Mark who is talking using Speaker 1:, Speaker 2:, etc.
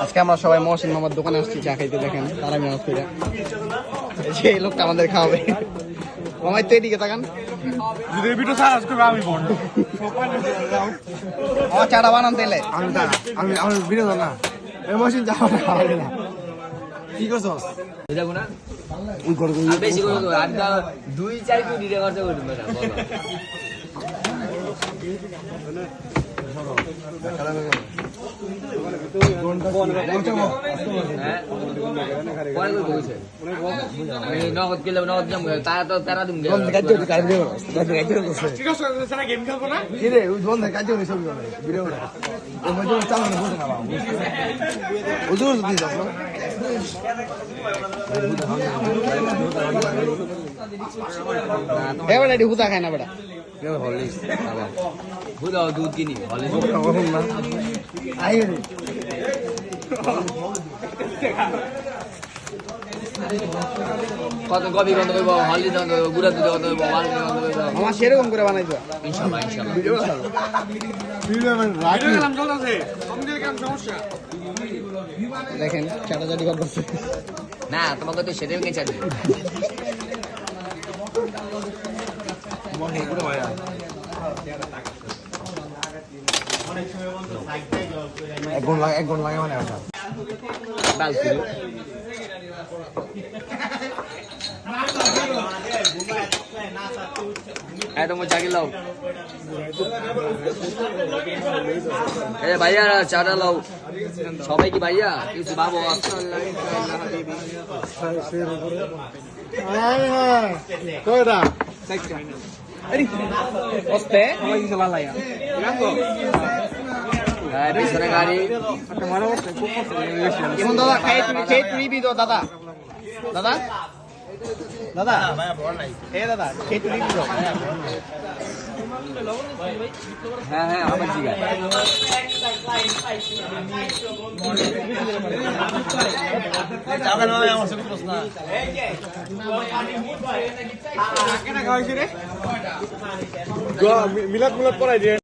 Speaker 1: আজকে আমরা সবাই মহসিন মামার দোকানে আসছি চা খাইতে, দেখেন তারা মেহনত করে যে এই লোকটা আমাদের খাওয়াবে। মামাই তো এদিকে তাকান, আমার চাটা বানান তাইলে। আমি বিনোদন না মহসিন চা খাওয়াবে না, কি করছো?
Speaker 2: নগদ কিলো নগদ জম তারা তো তারা দিন
Speaker 1: হুদা খায় না বেটা,
Speaker 2: দুধ কিনি কত কবি কত করবো, হলদি কত করবো, গুড়া দুধ কত করবো,
Speaker 1: আমার সেরকম করে বানাই তো
Speaker 2: ইনশাল্লাহ ইনশাল্লাহ।
Speaker 1: দেখেন চাটাচাটি করতেছে
Speaker 2: না তোমাকে তো সেটাই নিয়ে চাটবে।
Speaker 1: এক ঘন্টা লাগে মানে
Speaker 2: তোমার চাকরি লাও ভাইয়া, চাটা লাও সবাই কি ভাইয়া কিছু ভাবো। পিছনে গাড়ি
Speaker 1: দাদা খেয়ে তুই তো দাদা দাদা দাদা এ দাদা খেয়ে তুই তো।
Speaker 2: হ্যাঁ হ্যাঁ আমার ঠিক আছে।
Speaker 3: মিলাদ মিলাদ পড়াই দিয়ে